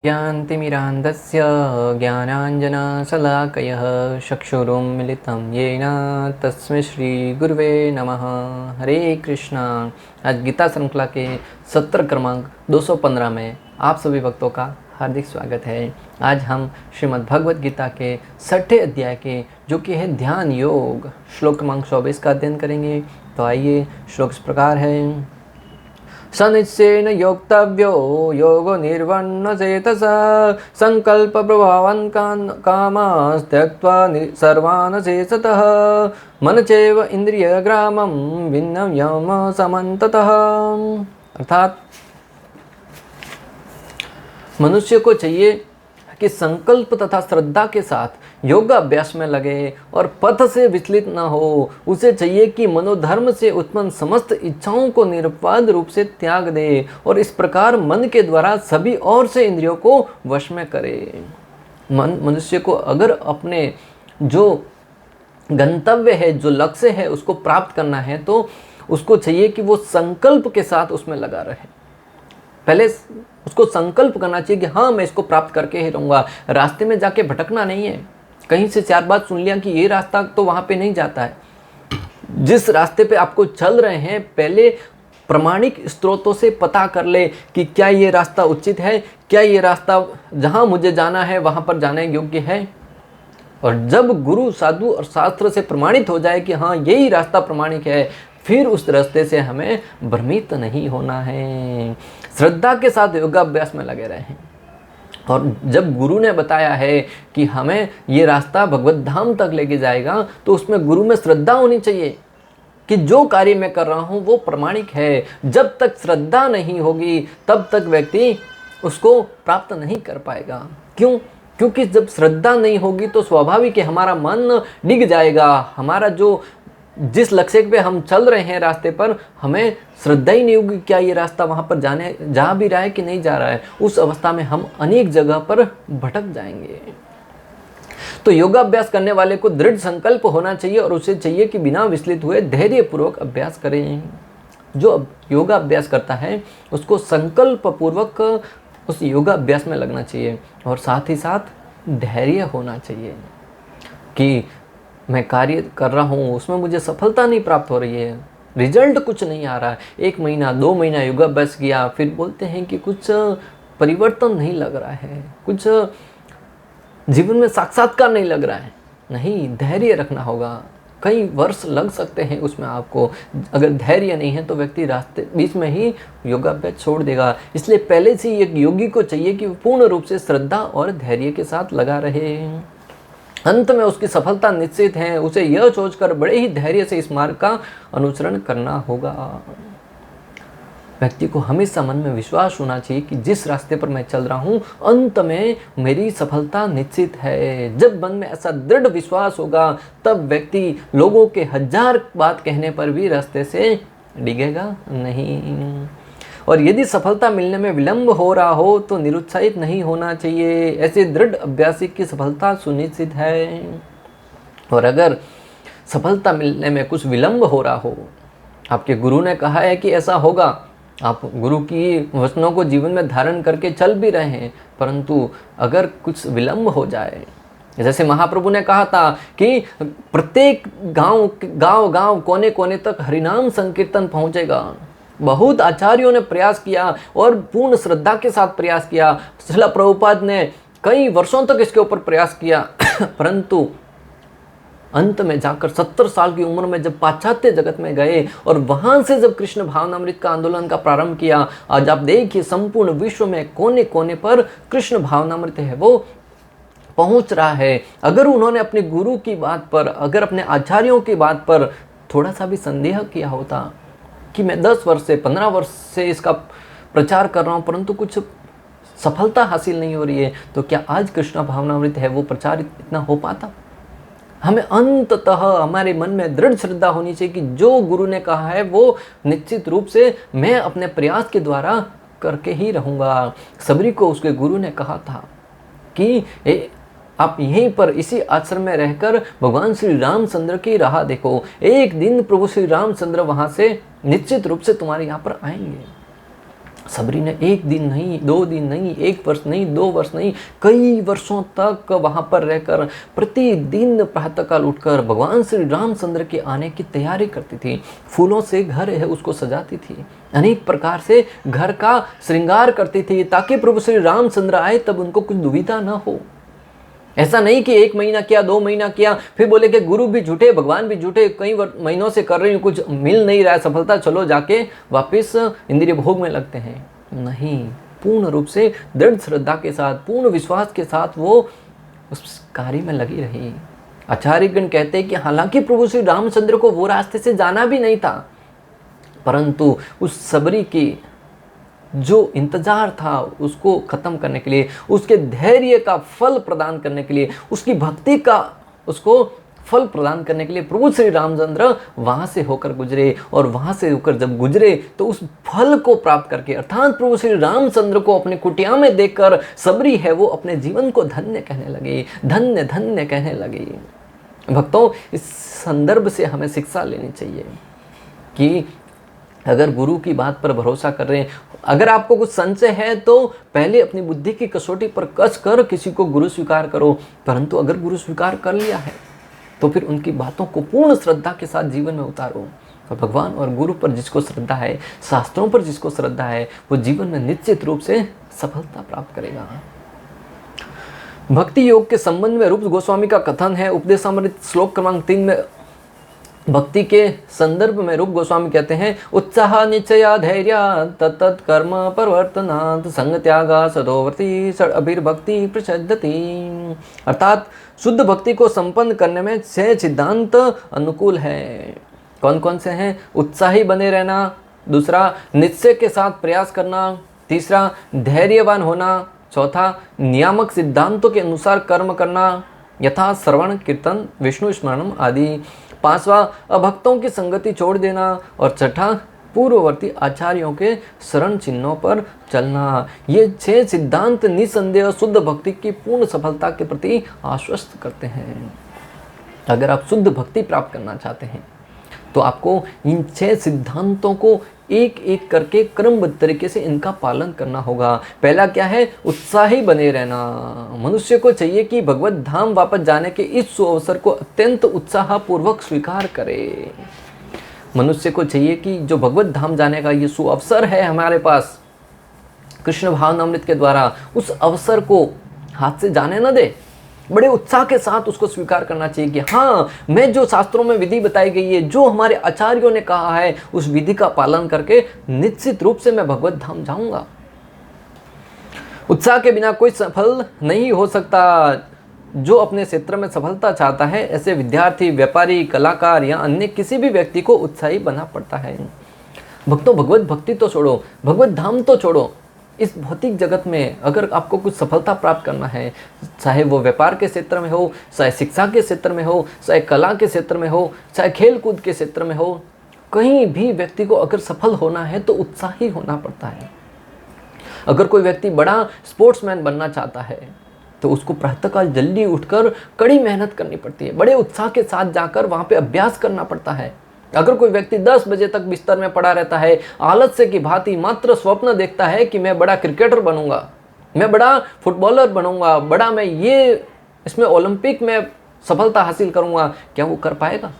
ज्ञानतिमिरान्धस्य ज्ञानाञ्जनशलाकयः चक्षुरुन्मिलितं येन तस्मै श्रीगुरुवे नमः। हरे कृष्णा। आज गीता श्रृंखला के सत्र क्रमांक 215 में आप सभी भक्तों का हार्दिक स्वागत है। आज हम श्रीमद् भगवद गीता के 6ठे अध्याय के जो कि है ध्यान योग श्लोक क्रमांक 24 का अध्ययन करेंगे। तो आइए, श्लोक इस प्रकार है। सनिश्चयेन योक्तव्यो योगो निर्वण्ण चेतसा संकल्प प्रभावान् कामान् त्यक्त्वा सर्वान् शेषतः मन चैव इंद्रियग्रामं विनियम्य समन्ततः। अर्थात मनुष्य को चाहिए कि संकल्प तथा श्रद्धा के साथ योग अभ्यास में लगे और पथ से विचलित न हो। उसे चाहिए कि मनोधर्म से उत्पन्न समस्त इच्छाओं को निरपवाद रूप से त्याग दे और इस प्रकार मन के द्वारा सभी और से इंद्रियों को वश में करे। मनुष्य को अगर अपने जो गंतव्य है, जो लक्ष्य है, उसको प्राप्त करना है तो उसको चाहिए कि वो संकल्प के साथ उसमें लगा रहे। पहले उसको संकल्प करना चाहिए कि हाँ, मैं इसको प्राप्त करके ही रहूँगा। रास्ते में जाके भटकना नहीं है। कहीं से चार बात सुन लिया कि ये रास्ता तो वहाँ पे नहीं जाता है। जिस रास्ते पे आपको चल रहे हैं, पहले प्रमाणिक स्रोतों से पता कर ले कि क्या ये रास्ता उचित है, क्या ये रास्ता जहाँ मुझे जाना है वहाँ पर जाने योग्य है। और जब गुरु, साधु और शास्त्र से प्रमाणित हो जाए कि हाँ, यही रास्ता प्रमाणिक है, फिर उस रास्ते से हमें भ्रमित नहीं होना है। श्रद्धा के साथ योगाभ्यास में लगे रहें। और जब गुरु ने बताया है कि हमें ये रास्ता भगवत धाम तक लेके जाएगा, तो उसमें गुरु में श्रद्धा होनी चाहिए कि जो कार्य मैं कर रहा हूँ वो प्रमाणिक है। जब तक श्रद्धा नहीं होगी तब तक व्यक्ति उसको प्राप्त नहीं कर पाएगा। क्यों? क्योंकि जब श्रद्धा नहीं होगी तो स्वाभाविक है हमारा मन डिग जाएगा। हमारा जो जिस लक्ष्य पे हम चल रहे हैं रास्ते पर, हमें श्रद्धा ही नहीं होगी क्या ये रास्ता वहाँ पर जा भी रहा है कि नहीं जा रहा है। उस अवस्था में हम अनेक जगह पर भटक जाएंगे। तो योगाभ्यास करने वाले को दृढ़ संकल्प होना चाहिए और उसे चाहिए कि बिना विचलित हुए धैर्यपूर्वक अभ्यास करें। जो योगाभ्यास करता है उसको संकल्प पूर्वक उस योगाभ्यास में लगना चाहिए और साथ ही साथ धैर्य होना चाहिए कि मैं कार्य कर रहा हूँ, उसमें मुझे सफलता नहीं प्राप्त हो रही है, रिजल्ट कुछ नहीं आ रहा है। 1 महीना 2 महीना योगाभ्यास किया, फिर बोलते हैं कि कुछ परिवर्तन नहीं लग रहा है, कुछ जीवन में साक्षात्कार नहीं लग रहा है। नहीं, धैर्य रखना होगा। कई वर्ष लग सकते हैं उसमें आपको। अगर धैर्य नहीं है तो व्यक्ति रास्ते बीच में ही योगाभ्यास छोड़ देगा। इसलिए पहले से ही एक योगी को चाहिए कि पूर्ण रूप से श्रद्धा और धैर्य के साथ लगा रहे। अंत में उसकी सफलता निश्चित है। उसे यह सोचकर बड़े ही धैर्य से इस मार्ग का अनुसरण करना होगा। व्यक्ति को हमेशा मन में विश्वास होना चाहिए कि जिस रास्ते पर मैं चल रहा हूँ अंत में मेरी सफलता निश्चित है। जब मन में ऐसा दृढ़ विश्वास होगा तब व्यक्ति लोगों के 1000 बात कहने पर भी रास्ते से डिगेगा नहीं। और यदि सफलता मिलने में विलंब हो रहा हो तो निरुत्साहित नहीं होना चाहिए। ऐसे दृढ़ अभ्यासी की सफलता सुनिश्चित है। और अगर सफलता मिलने में कुछ विलंब हो रहा हो, आपके गुरु ने कहा है कि ऐसा होगा, आप गुरु की वचनों को जीवन में धारण करके चल भी रहे हैं, परंतु अगर कुछ विलंब हो जाए, जैसे महाप्रभु ने कहा था कि प्रत्येक गांव कोने कोने तक हरिनाम संकीर्तन पहुंचेगा। बहुत आचार्यों ने प्रयास किया और पूर्ण श्रद्धा के साथ प्रयास किया। श्रील प्रभुपाद ने कई वर्षों तक इसके ऊपर प्रयास किया, परंतु अंत में जाकर 70 साल की उम्र में जब पाश्चात्य जगत में गए और वहां से जब कृष्ण भावनामृत का आंदोलन का प्रारंभ किया, आज आप देखिए संपूर्ण विश्व में कोने कोने पर कृष्ण भावनामृत है वो पहुंच रहा है। अगर उन्होंने अपने गुरु की बात पर, अगर अपने आचार्यों की बात पर थोड़ा सा भी संदेह किया होता कि मैं 10 वर्ष से 15 वर्ष से इसका प्रचार कर रहा हूँ परंतु कुछ सफलता हासिल नहीं हो रही है, तो क्या आज कृष्ण भावनामृत है वो प्रचार इतना हो पाता? हमें अंततः हमारे मन में दृढ़ श्रद्धा होनी चाहिए कि जो गुरु ने कहा है वो निश्चित रूप से मैं अपने प्रयास के द्वारा करके ही रहूँगा। सबरी को उसके गुरु ने कहा था कि आप यहीं पर इसी आश्रम में रहकर भगवान श्री रामचंद्र की राह देखो। एक दिन प्रभु श्री रामचंद्र वहाँ से निश्चित रूप से तुम्हारे यहाँ पर आएंगे। सबरी ने एक दिन नहीं, 2 दिन नहीं, 1 वर्ष नहीं, 2 वर्ष नहीं, कई वर्षों तक वहाँ पर रहकर प्रतिदिन प्रातःकाल उठकर भगवान श्री रामचंद्र के आने की तैयारी करती थी। फूलों से घर है उसको सजाती थी, अनेक प्रकार से घर का श्रृंगार करती थी ताकि प्रभु श्री रामचंद्र आए तब उनको कुछ दुविधा न हो। ऐसा नहीं कि 1 महीना किया, 2 महीना किया, फिर बोले कि गुरु भी झूठे, भगवान भी झूठे, कई महीनों से कर रही हूँ, कुछ मिल नहीं रहा है सफलता, चलो जाके वापस इंद्रिय भोग में लगते हैं। नहीं, पूर्ण रूप से दृढ़ श्रद्धा के साथ, पूर्ण विश्वास के साथ वो उस कार्य में लगी रही। आचार्यगण कहते हैं कि हालांकि प्रभु श्री रामचंद्र को वो रास्ते से जाना भी नहीं था, परंतु उस सबरी की जो इंतजार था उसको खत्म करने के लिए, उसके धैर्य का फल प्रदान करने के लिए, उसकी भक्ति का उसको फल प्रदान करने के लिए प्रभु श्री रामचंद्र वहां से होकर गुजरे। और वहां से होकर जब गुजरे तो उस फल को प्राप्त करके, अर्थात प्रभु श्री रामचंद्र को अपने कुटिया में देखकर सबरी है वो अपने जीवन को धन्य कहने लगी, धन्य धन्य कहने लगी। भक्तों, इस संदर्भ से हमें शिक्षा लेनी चाहिए कि अगर गुरु की बात पर भरोसा कर रहे हैं, अगर आपको कुछ संशय है तो पहले अपनी बुद्धि की कसौटी पर कस कर किसी को गुरु स्वीकार करो। परंतु अगर गुरु स्वीकार कर लिया है तो फिर उनकी बातों को पूर्ण श्रद्धा के साथ जीवन में उतारो। और भगवान और गुरु पर जिसको श्रद्धा है, शास्त्रों पर जिसको श्रद्धा है, वो जीवन में निश्चित रूप से सफलता प्राप्त करेगा। भक्ति योग के संबंध में रूप गोस्वामी का कथन है, उपदेशामृत श्लोक क्रमांक 3 में भक्ति के संदर्भ में रूप गोस्वामी कहते हैं, उत्साह निश्चया धैर्य तत्त कर्म परिवर्तनात् संग त्यागा सदोवर्ती षड अभिर्भक्ति प्रसिद्धति। अर्थात शुद्ध भक्ति को संपन्न करने में 6 सिद्धांत अनुकूल है। कौन कौन से हैं? उत्साही बने रहना, दूसरा निश्चय के साथ प्रयास करना, तीसरा धैर्यवान होना, चौथा नियामक सिद्धांतों के अनुसार कर्म करना, यथा श्रवण कीर्तन विष्णु स्मरणम आदि, पांचवा अभक्तों की संगति छोड़ देना, और छठा पूर्ववर्ती आचार्यों के शरण चिन्हों पर चलना। ये 6 सिद्धांत निसंदेह शुद्ध भक्ति की पूर्ण सफलता के प्रति आश्वस्त करते हैं। अगर आप शुद्ध भक्ति प्राप्त करना चाहते हैं तो आपको इन 6 सिद्धांतों को एक एक करके क्रमबद्ध तरीके से इनका पालन करना होगा। पहला क्या है? उत्साही बने रहना। मनुष्य को चाहिए कि भगवत धाम वापस जाने के इस सुअवसर को अत्यंत उत्साहपूर्वक स्वीकार करे। मनुष्य को चाहिए कि जो भगवत धाम जाने का ये सुअवसर है हमारे पास कृष्ण भावनामृत के द्वारा, उस अवसर को हाथ से जाने न दे। बड़े उत्साह के साथ उसको स्वीकार करना चाहिए कि हाँ, मैं जो शास्त्रों में विधि बताई गई है, जो हमारे आचार्यों ने कहा है, उस विधि का पालन करके निश्चित रूप से मैं भगवत धाम जाऊंगा। उत्साह के बिना कोई सफल नहीं हो सकता। जो अपने क्षेत्र में सफलता चाहता है, ऐसे विद्यार्थी, व्यापारी, कलाकार या अन्य किसी भी व्यक्ति को उत्साही बना पड़ता है। भक्तों, भगवत भक्ति तो छोड़ो, भगवत धाम तो छोड़ो, इस भौतिक जगत में अगर आपको कुछ सफलता प्राप्त करना है, चाहे वो व्यापार के क्षेत्र में हो, चाहे शिक्षा के क्षेत्र में हो, चाहे कला के क्षेत्र में हो, चाहे खेल कूद के क्षेत्र में हो, कहीं भी व्यक्ति को अगर सफल होना है तो उत्साही होना पड़ता है। अगर कोई व्यक्ति बड़ा स्पोर्ट्समैन बनना चाहता है तो उसको प्रातःकाल जल्दी उठकर कड़ी मेहनत करनी पड़ती है, बड़े उत्साह के साथ जाकर वहाँ पे अभ्यास करना पड़ता है। अगर कोई व्यक्ति 10 बजे तक बिस्तर में पड़ा रहता है, आलस्य की भांति मात्र स्वप्न देखता है कि मैं बड़ा क्रिकेटर बनूंगा, मैं बड़ा फुटबॉलर बनूंगा, बड़ा मैं ये इसमें ओलंपिक में सफलता हासिल करूंगा, क्या वो कर पाएगा?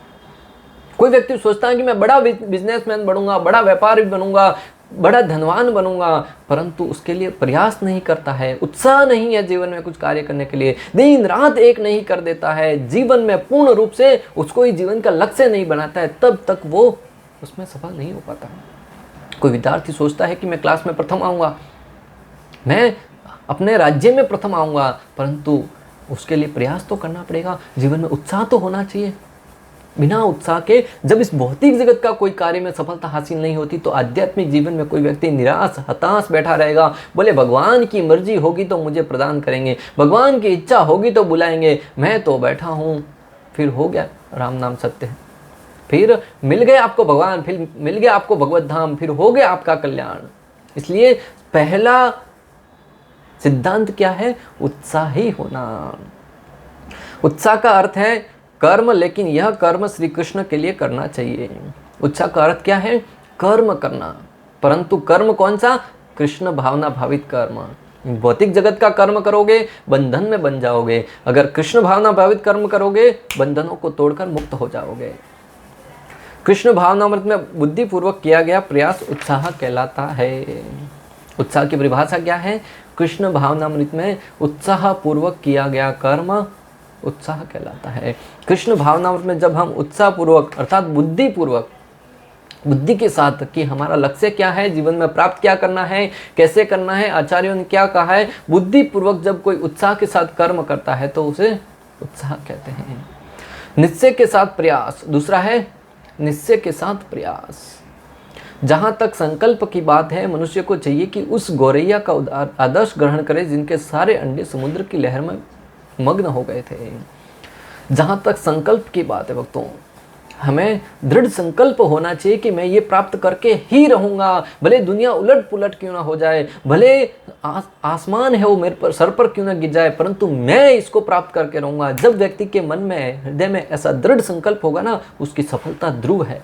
कोई व्यक्ति सोचता है कि मैं बड़ा बिजनेसमैन बनूंगा, बड़ा व्यापारी बनूंगा, बड़ा धनवान बनूंगा, परंतु उसके लिए प्रयास नहीं करता है, उत्साह नहीं है जीवन में कुछ कार्य करने के लिए, दिन रात एक नहीं कर देता है, जीवन में पूर्ण रूप से उसको ही जीवन का लक्ष्य नहीं बनाता है, तब तक वो उसमें सफल नहीं हो पाता। कोई विद्यार्थी सोचता है कि मैं क्लास में प्रथम आऊँगा, मैं अपने राज्य में प्रथम आऊँगा, परंतु उसके लिए प्रयास तो करना पड़ेगा, जीवन में उत्साह तो होना चाहिए। बिना उत्साह के जब इस भौतिक जगत का कोई कार्य में सफलता हासिल नहीं होती तो आध्यात्मिक जीवन में कोई व्यक्ति निराश हताश बैठा रहेगा, बोले भगवान की मर्जी होगी तो मुझे प्रदान करेंगे, भगवान की इच्छा होगी तो बुलाएंगे, मैं तो बैठा हूँ, फिर हो गया राम नाम सत्य है, फिर मिल गए आपको भगवान, फिर मिल गया आपको भगवत धाम, फिर हो गया आपका कल्याण। इसलिए पहला सिद्धांत क्या है? उत्साही होना। उत्साह का अर्थ है कर्म, लेकिन यह कर्म श्री कृष्ण के लिए करना चाहिए। उत्साह का अर्थ क्या है? कर्म करना, परंतु कर्म कौन सा? कृष्ण भावना भावित कर्म। भौतिक जगत का कर्म करोगे बंधन में बन जाओगे, अगर कृष्ण भावना भावित कर्म करोगे बंधनों को तोड़कर मुक्त हो जाओगे। कृष्ण भावनामृत में बुद्धिपूर्वक किया गया प्रयास उत्साह कहलाता है। उत्साह की परिभाषा क्या है? कृष्ण भावनामृत में उत्साह पूर्वक किया गया कर्म उत्साह कहलाता है। कृष्ण भावनामृत में जब हम उत्साह पूर्वक अर्थात बुद्धिपूर्वक, बुद्धि के साथ कि हमारा लक्ष्य क्या है, जीवन में प्राप्त क्या करना है, कैसे करना है, आचार्यों ने क्या कहा है, बुद्धिपूर्वक जब कोई उत्साह के साथ कर्म करता है तो उसे उत्साह कहते हैं। निश्चय के साथ प्रयास, दूसरा है निश्चय के साथ प्रयास। जहाँ तक संकल्प की बात है, मनुष्य को चाहिए कि उस गौरैया का आदर्श ग्रहण करे जिनके सारे अंडे समुद्र की लहर में मग्न हो गए थे। जहाँ तक संकल्प की बात है भक्तों, हमें दृढ़ संकल्प होना चाहिए कि मैं ये प्राप्त करके ही रहूँगा, भले दुनिया उलट पुलट क्यों ना हो जाए, भले आसमान है वो मेरे पर सर पर क्यों ना गिर जाए, परंतु मैं इसको प्राप्त करके रहूँगा। जब व्यक्ति के मन में, हृदय में ऐसा दृढ़ संकल्प होगा ना, उसकी सफलता ध्रुव है।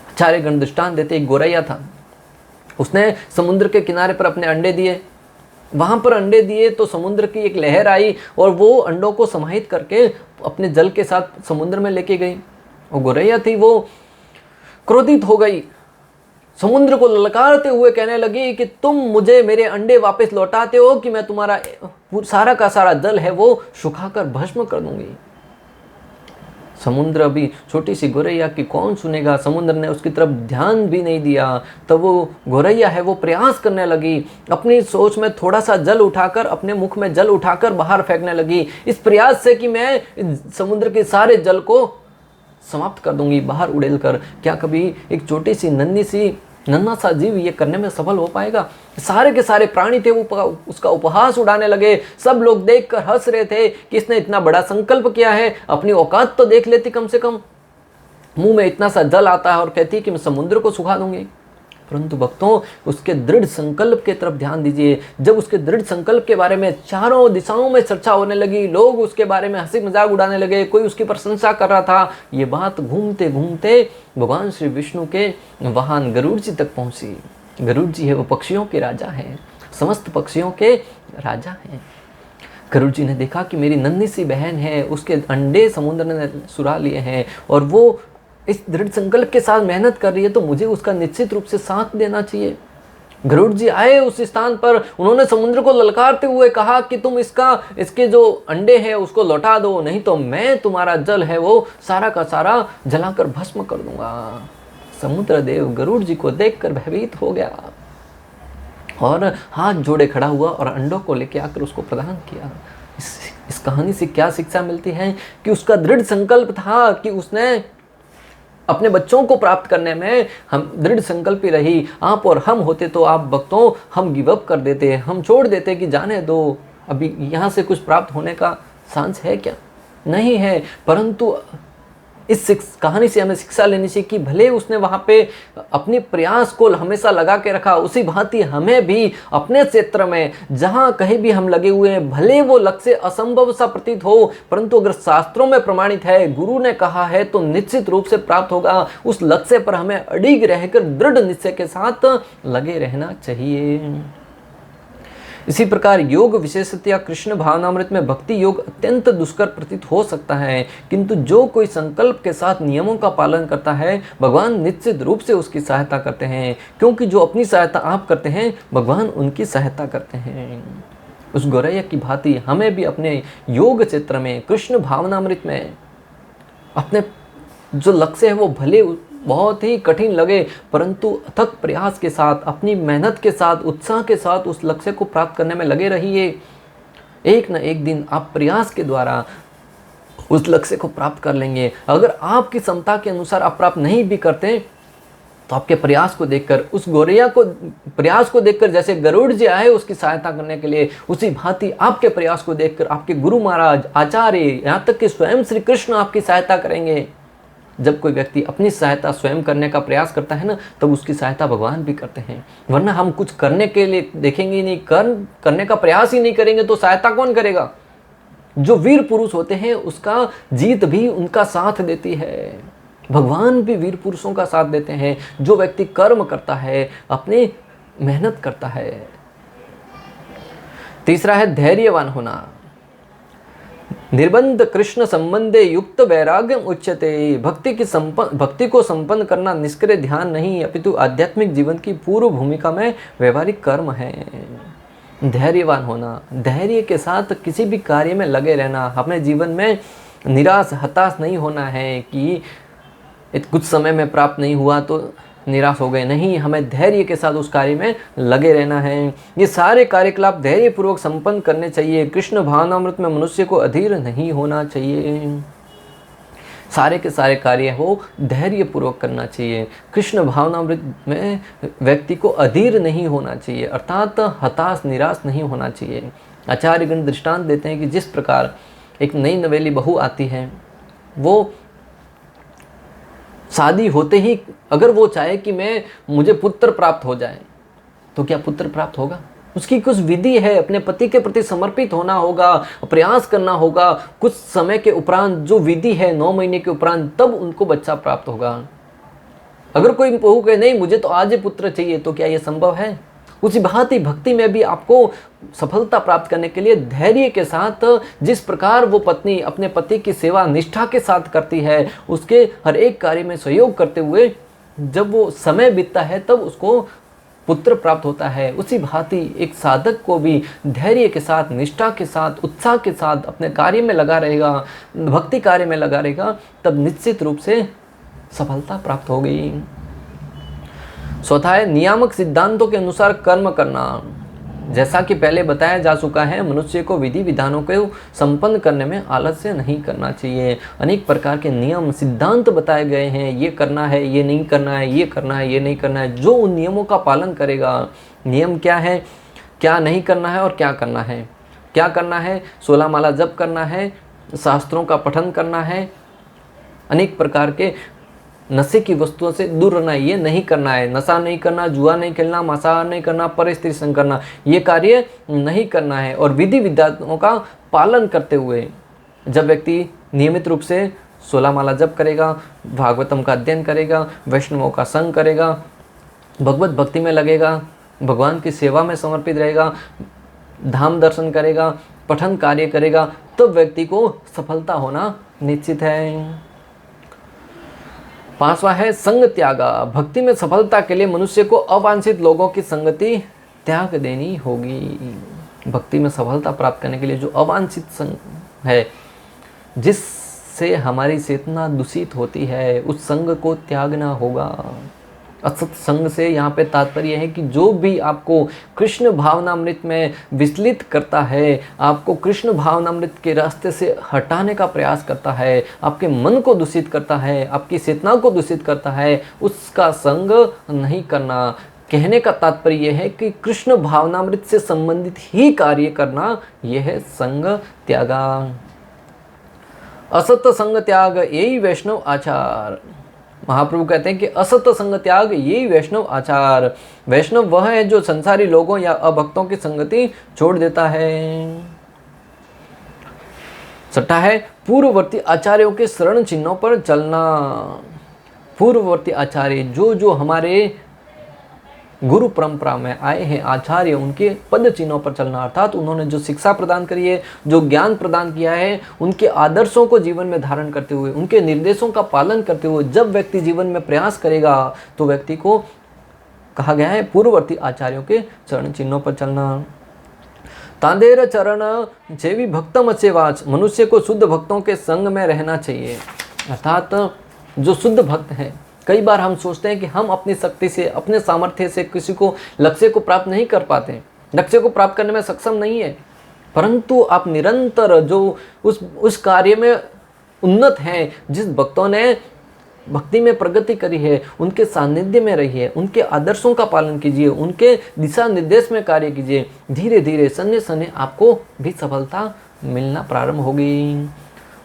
आचार्यगण दृष्टांत देते, एक गौरैया था, उसने समुद्र के किनारे पर अपने अंडे दिए। वहाँ पर अंडे दिए तो समुद्र की एक लहर आई और वो अंडों को समाहित करके अपने जल के साथ समुद्र में लेके गई। वो गौरैया थी, वो क्रोधित हो गई, समुद्र को ललकारते हुए कहने लगी कि तुम मुझे मेरे अंडे वापस लौटाते हो कि मैं तुम्हारा सारा का सारा जल है वो सुखाकर भस्म कर दूंगी। समुद्र अभी छोटी सी गौरैया की कौन सुनेगा, समुद्र ने उसकी तरफ ध्यान भी नहीं दिया। तब वो गौरैया है वो प्रयास करने लगी, अपनी सोच में थोड़ा सा जल उठाकर, अपने मुख में जल उठाकर बाहर फेंकने लगी, इस प्रयास से कि मैं समुद्र के सारे जल को समाप्त कर दूंगी, बाहर उड़ेल कर। क्या कभी एक छोटी सी नन्हा सा जीव ये करने में सफल हो पाएगा? सारे के सारे प्राणी थे वो उसका उपहास उड़ाने लगे। सब लोग देखकर हंस रहे थे कि इसने इतना बड़ा संकल्प किया है, अपनी औकात तो देख लेती कम से कम। मुंह में इतना सा जल आता है और कहती है कि मैं समुद्र को सुखा दूंगी। परंतु भक्तों, उसके दृढ़ संकल्प की तरफ ध्यान दीजिए। जब उसके दृढ़ संकल्प के बारे में चारों दिशाओं में चर्चा होने लगी, लोग उसके बारे में हंसी मजाक उड़ाने लगे, कोई उसकी प्रशंसा कर रहा था, ये बात घूमते घूमते भगवान श्री विष्णु के वाहन गरुड़ जी तक पहुंची। गरुड़ जी है वो पक्षियों के राजा हैं, समस्त पक्षियों के राजा हैं। गरुड़ जी ने देखा कि मेरी नन्ही सी बहन है, उसके अंडे समुद्र ने सुरा लिए हैं और वो इस दृढ़ संकल्प के साथ मेहनत कर रही है, तो मुझे उसका निश्चित रूप से साथ देना चाहिए। गरुड़ जी आए उस स्थान पर, उन्होंने समुद्र को ललकारते हुए कहा कि तुम इसके जो अंडे हैं उसको लौटा दो, नहीं तो मैं तुम्हारा जल है वो सारा का सारा जलाकर भस्म कर दूंगा। समुद्र देव गरुड़ जी को देखकर भयभीत हो गया और हाथ जोड़े खड़ा हुआ और अंडों को लेकर आकर उसको प्रदान किया। इस कहानी से क्या शिक्षा मिलती है कि उसका दृढ़ संकल्प था कि उसने अपने बच्चों को प्राप्त करने में हम दृढ़ संकल्पी रही। आप और हम होते तो आप भक्तों, हम गिव अप कर देते, हम छोड़ देते कि जाने दो, अभी यहाँ से कुछ प्राप्त होने का चांस है क्या? नहीं है। परंतु इस कहानी से हमें शिक्षा लेनी चाहिए कि भले उसने वहाँ पे अपने प्रयास को हमेशा लगा के रखा, उसी भांति हमें भी अपने क्षेत्र में जहाँ कहीं भी हम लगे हुए हैं, भले वो लक्ष्य असंभव सा प्रतीत हो, परंतु अगर शास्त्रों में प्रमाणित है, गुरु ने कहा है, तो निश्चित रूप से प्राप्त होगा। उस लक्ष्य पर हमें अडिग रहकर दृढ़ निश्चय के साथ लगे रहना चाहिए। इसी प्रकार योग विशेषतया कृष्ण भावनामृत में भक्ति योग अत्यंत दुष्कर प्रतीत हो सकता है, किंतु जो कोई संकल्प के साथ नियमों का पालन करता है, भगवान निश्चित रूप से उसकी सहायता करते हैं, क्योंकि जो अपनी सहायता आप करते हैं, भगवान उनकी सहायता करते हैं। उस गौरैया की भांति हमें भी अपने योग क्षेत्र में, कृष्ण भावनामृत में, अपने जो लक्ष्य है वो भले बहुत ही कठिन लगे, परंतु अथक प्रयास के साथ, अपनी मेहनत के साथ, उत्साह के साथ उस लक्ष्य को प्राप्त करने में लगे रहिए। एक न एक दिन आप प्रयास के द्वारा उस लक्ष्य को प्राप्त कर लेंगे। अगर आपकी क्षमता के अनुसार आप प्राप्त नहीं भी करते, तो आपके प्रयास को देखकर, उस गौरैया को प्रयास को देखकर, जैसे गरुड़ जी आए उसकी सहायता करने के लिए, उसी भांति आपके प्रयास को देखकर आपके गुरु महाराज, आचार्य, यहाँ तक कि स्वयं श्री कृष्ण आपकी सहायता करेंगे। जब कोई व्यक्ति अपनी सहायता स्वयं करने का प्रयास करता है ना, तब उसकी सहायता भगवान भी करते हैं। वरना हम कुछ करने के लिए देखेंगे नहीं, करने का प्रयास ही नहीं करेंगे, तो सहायता कौन करेगा? जो वीर पुरुष होते हैं उसका जीत भी उनका साथ देती है। भगवान भी वीर पुरुषों का साथ देते हैं। जो व्यक्ति कर्म करता है, अपने मेहनत करता है। तीसरा है धैर्यवान होना। निर्बंध कृष्ण संबंधे युक्त वैराग्यम उच्यते। भक्ति को संपन्न करना निष्क्रिय ध्यान नहीं अपितु आध्यात्मिक जीवन की पूर्व भूमिका में व्यवहारिक कर्म है। धैर्यवान होना, धैर्य के साथ किसी भी कार्य में लगे रहना। अपने जीवन में निराश हताश नहीं होना है कि कुछ समय में प्राप्त नहीं हुआ तो निराश हो गए, नहीं, हमें धैर्य के साथ उस कार्य में लगे रहना है। ये सारे कार्यकलाप धैर्यपूर्वक संपन्न करने चाहिए। कृष्ण भावनामृत में मनुष्य को अधीर नहीं होना चाहिए। सारे के सारे कार्य हो धैर्यपूर्वक करना चाहिए। कृष्ण भावनामृत में व्यक्ति को अधीर नहीं होना चाहिए, अर्थात हताश निराश नहीं होना चाहिए। आचार्यगण दृष्टांत देते हैं कि जिस प्रकार एक नई नवेली बहू आती है, वो शादी होते ही अगर वो चाहे कि मुझे पुत्र प्राप्त हो जाए, तो क्या पुत्र प्राप्त होगा? उसकी कुछ विधि है, अपने पति के प्रति समर्पित होना होगा, प्रयास करना होगा। कुछ समय के उपरांत जो विधि है 9 महीने के उपरांत, तब उनको बच्चा प्राप्त होगा। अगर कोई बहू कहे नहीं मुझे तो आज ही पुत्र चाहिए, तो क्या ये संभव है? उसी भांति भक्ति में भी आपको सफलता प्राप्त करने के लिए धैर्य के साथ जिस प्रकार वो पत्नी अपने पति की सेवा निष्ठा के साथ करती है, उसके हर एक कार्य में सहयोग करते हुए जब वो समय बीतता है तब उसको पुत्र प्राप्त होता है। उसी भांति एक साधक को भी धैर्य के साथ निष्ठा के साथ उत्साह के साथ अपने कार्य में लगा रहेगा, भक्ति कार्य में लगा रहेगा, तब निश्चित रूप से सफलता प्राप्त होगी। चौथा है नियामक सिद्धांतों के अनुसार कर्म करना। जैसा कि पहले बताया जा चुका है, मनुष्य को विधि विधानों को संपन्न करने में आलस्य नहीं करना चाहिए। अनेक प्रकार के नियम सिद्धांत बताए गए हैं, ये करना है, ये नहीं करना है, ये करना है, ये नहीं करना है। जो उन नियमों का पालन करेगा, नियम क्या है, क्या नहीं करना है और क्या करना है। क्या करना है? 16 माला जप करना है, शास्त्रों का पठन करना है, अनेक प्रकार के नशे की वस्तुओं से दूर रहना है, ये नहीं करना है। नशा नहीं करना, जुआ नहीं खेलना, मांसाहार नहीं करना, परस्त्री संग करना, ये कार्य नहीं करना है। और विधि विधानों का पालन करते हुए जब व्यक्ति नियमित रूप से 16 माला जप करेगा, भागवतम का अध्ययन करेगा, वैष्णवों का संग करेगा, भगवत भक्ति में लगेगा, भगवान की सेवा में समर्पित रहेगा, धाम दर्शन करेगा, पठन कार्य करेगा, तब व्यक्ति को सफलता होना निश्चित है। 5वां है संग त्यागा। भक्ति में सफलता के लिए मनुष्य को अवांछित लोगों की संगति त्याग देनी होगी। भक्ति में सफलता प्राप्त करने के लिए जो अवांछित संग है, जिससे हमारी चेतना दूषित होती है, उस संग को त्यागना होगा। असत संग से यहाँ पे तात्पर्य है कि जो भी आपको कृष्ण भावनामृत में विचलित करता है, आपको कृष्ण भावनामृत के रास्ते से हटाने का प्रयास करता है, आपके मन को दूषित करता है, आपकी चेतना को दूषित करता है, उसका संग नहीं करना। कहने का तात्पर्य यह है कि कृष्ण भावनामृत से संबंधित ही कार्य करना, यह है संग त्यागा। असत संग त्याग यही वैष्णव आचार। महाप्रभु कहते हैं कि असत संग त्याग यही वैष्णव आचार। वैष्णव वह है जो संसारी लोगों या अभक्तों की संगति छोड़ देता है। 6 है पूर्ववर्ती आचार्यों के शरण चिन्हों पर चलना। पूर्ववर्ती आचार्य जो हमारे गुरु परंपरा में आए हैं आचार्य, उनके पद चिन्हों पर चलना, अर्थात उन्होंने जो शिक्षा प्रदान करी है, जो ज्ञान प्रदान किया है, उनके आदर्शों को जीवन में धारण करते हुए, उनके निर्देशों का पालन करते हुए जब व्यक्ति जीवन में प्रयास करेगा तो व्यक्ति को कहा गया है पूर्ववर्ती आचार्यों के चरण चिन्हों पर चलना। तांदेर चरण जेवी भक्तम सेवाच। मनुष्य को शुद्ध भक्तों के संग में रहना चाहिए, अर्थात जो शुद्ध भक्त हैं। कई बार हम सोचते हैं कि हम अपनी शक्ति से, अपने सामर्थ्य से किसी को लक्ष्य को प्राप्त नहीं कर पाते, लक्ष्य को प्राप्त करने में सक्षम नहीं है, परंतु आप निरंतर जो उस कार्य में उन्नत हैं, जिस भक्तों ने भक्ति में प्रगति करी है, उनके सानिध्य में रहिए, उनके आदर्शों का पालन कीजिए, उनके दिशा निर्देश में कार्य कीजिए। धीरे धीरे सन्ने सन्ने आपको भी सफलता मिलना प्रारंभ होगी।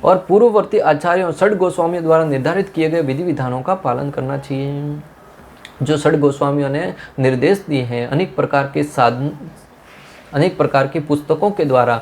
और पूर्ववर्ती आचार्यों षड गोस्वामियों द्वारा निर्धारित किए गए विधि विधानों का पालन करना चाहिए। जो षड गोस्वामियों ने निर्देश दिए हैं अनेक प्रकार के साधन, अनेक प्रकार की पुस्तकों के द्वारा,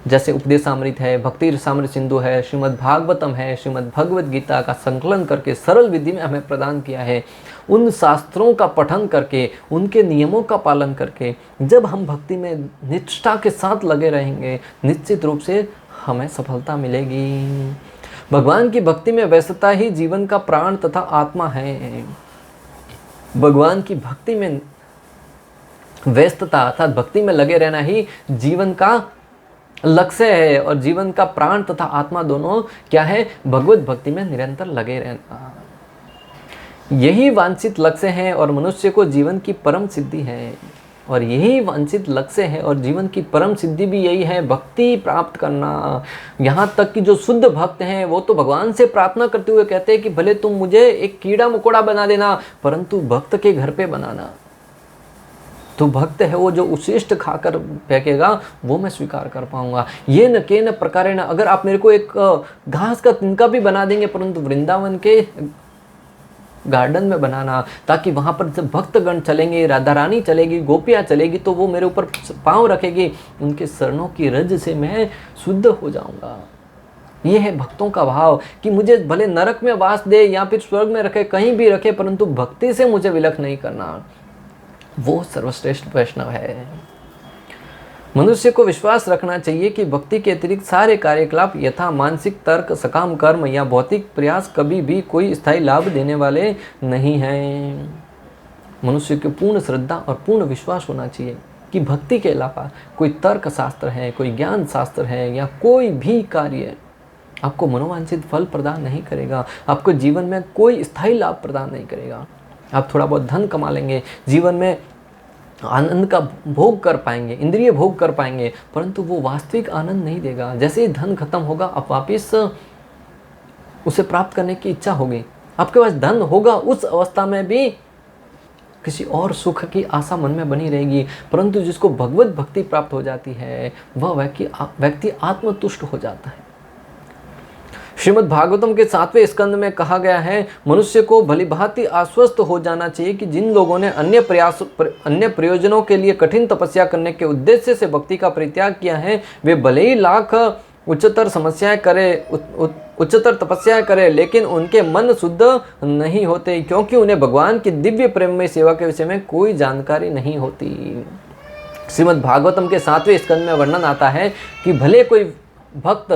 जैसे उपदेशामृत है, भक्ति रसामृत सिंधु है, श्रीमद् भागवतम है, श्रीमद् भगवद गीता का संकलन करके सरल विधि में हमें प्रदान किया है। उन शास्त्रों का पठन करके, उनके नियमों का पालन करके जब हम भक्ति में निष्ठा के साथ लगे रहेंगे, निश्चित रूप से हमें सफलता मिलेगी। भगवान की भक्ति में व्यस्तता ही जीवन का प्राण तथा आत्मा है। भगवान की भक्ति में व्यस्तता अर्थात भक्ति में लगे रहना ही जीवन का लक्ष्य है, और जीवन का प्राण तथा आत्मा दोनों क्या है? भगवत भक्ति में निरंतर लगे रहना। यही वांछित लक्ष्य है और मनुष्य को जीवन की परम सिद्धि है। और यही वांछित लक्ष्य है और जीवन की परम सिद्धि भी यही है, भक्ति प्राप्त करना। यहाँ तक कि जो शुद्ध भक्त हैं वो तो भगवान से प्रार्थना करते हुए कहते हैं कि भले तुम मुझे एक कीड़ा मकोड़ा बना देना, परंतु भक्त के घर पे बनाना। तो भक्त है वो जो उशिष्ट खाकर फेंकेगा वो मैं स्वीकार कर पाऊंगा। ये न के न प्रकारे न, अगर आप मेरे को एक घास का तिनका भी बना देंगे, परंतु वृंदावन के गार्डन में बनाना, ताकि वहाँ पर जब भक्तगण चलेंगे, राधा रानी चलेगी, गोपियाँ चलेगी, तो वो मेरे ऊपर पाँव रखेगी, उनके शरणों की रज से मैं शुद्ध हो जाऊंगा। ये है भक्तों का भाव कि मुझे भले नरक में वास दे या फिर स्वर्ग में रखे, कहीं भी रखे, परंतु भक्ति से मुझे विलख नहीं करना। वो सर्वश्रेष्ठ वैष्णव है। मनुष्य को विश्वास रखना चाहिए कि भक्ति के अतिरिक्त सारे कार्यकलाप यथा मानसिक तर्क, सकाम कर्म या भौतिक प्रयास कभी भी कोई स्थायी लाभ देने वाले नहीं हैं। मनुष्य को पूर्ण श्रद्धा और पूर्ण विश्वास होना चाहिए कि भक्ति के अलावा कोई तर्क शास्त्र है, कोई ज्ञान शास्त्र है या कोई भी कार्य आपको मनोवांछित फल प्रदान नहीं करेगा, आपको जीवन में कोई स्थायी लाभ प्रदान नहीं करेगा। आप थोड़ा बहुत धन कमा लेंगे, जीवन में आनंद का भोग कर पाएंगे, इंद्रिय भोग कर पाएंगे, परंतु वो वास्तविक आनंद नहीं देगा। जैसे ही धन खत्म होगा, आप वापस उसे प्राप्त करने की इच्छा होगी, आपके पास धन होगा, उस अवस्था में भी किसी और सुख की आशा मन में बनी रहेगी। परंतु जिसको भगवत भक्ति प्राप्त हो जाती है वह व्यक्ति आत्मतुष्ट हो जाता है। श्रीमद् भागवतम के 7वें स्कंद में कहा गया है, मनुष्य को भलीभांति आश्वस्त हो जाना चाहिए कि जिन लोगों ने अन्य प्रयोजनों के लिए कठिन तपस्या करने के उद्देश्य से भक्ति का परित्याग किया है, वे भले ही लाख उच्चतर तपस्याएं करे, लेकिन उनके मन शुद्ध नहीं होते, क्योंकि उन्हें भगवान की दिव्य प्रेम में सेवा के विषय में कोई जानकारी नहीं होती। श्रीमद् भागवतम के 7वें स्कंद में वर्णन आता है कि भले कोई भक्त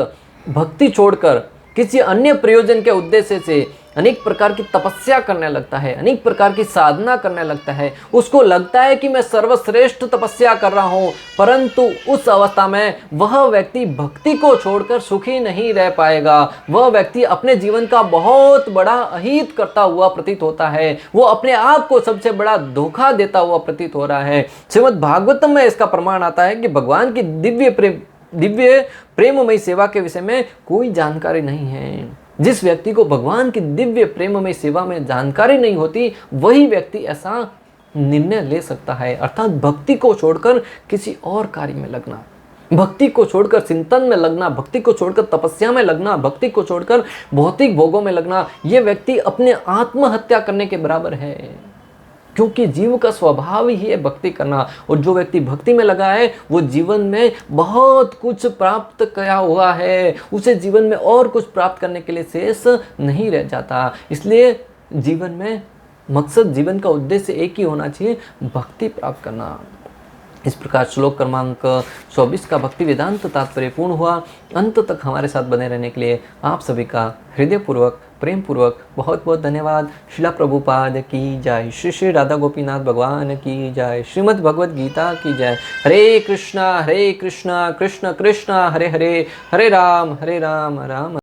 भक्ति छोड़कर किसी अन्य प्रयोजन के उद्देश्य से अनेक प्रकार की तपस्या करने लगता है, अनेक प्रकार की साधना करने लगता है, उसको लगता है कि मैं सर्वश्रेष्ठ तपस्या कर रहा हूँ, परंतु उस अवस्था में वह व्यक्ति भक्ति को छोड़कर सुखी नहीं रह पाएगा। वह व्यक्ति अपने जीवन का बहुत बड़ा अहित करता हुआ प्रतीत होता है, वो अपने आप को सबसे बड़ा धोखा देता हुआ प्रतीत हो रहा है। श्रीमद् भागवतम में इसका प्रमाण आता है कि भगवान की दिव्य प्रेममयी सेवा के विषय में कोई जानकारी नहीं है। जिस व्यक्ति को भगवान की दिव्य प्रेममयी सेवा में जानकारी नहीं होती, वही व्यक्ति ऐसा निर्णय ले सकता है, अर्थात भक्ति को छोड़कर किसी और कार्य में लगना, भक्ति को छोड़कर चिंतन में लगना, भक्ति को छोड़कर तपस्या में लगना, भक्ति को छोड़कर भौतिक भोगों में लगना, यह व्यक्ति अपने आत्महत्या करने के बराबर है। क्योंकि जीव का स्वभाव ही है भक्ति करना, और जो व्यक्ति भक्ति में लगा है वो जीवन में बहुत कुछ प्राप्त किया हुआ है, उसे जीवन में और कुछ प्राप्त करने के लिए शेष नहीं रह जाता। इसलिए जीवन में मकसद, जीवन का उद्देश्य एक ही होना चाहिए, भक्ति प्राप्त करना। इस प्रकार श्लोक क्रमांक 24 का भक्ति वेदांत तात्पर्य पूर्ण हुआ। अंत तक हमारे साथ बने रहने के लिए आप सभी का हृदयपूर्वक, प्रेम पूर्वक बहुत बहुत धन्यवाद। शिला प्रभुपाद की जय। श्री श्री राधा गोपीनाथ भगवान की जय। श्रीमद् भगवद गीता की जय। हरे कृष्णा कृष्ण कृष्ण हरे हरे, हरे राम राम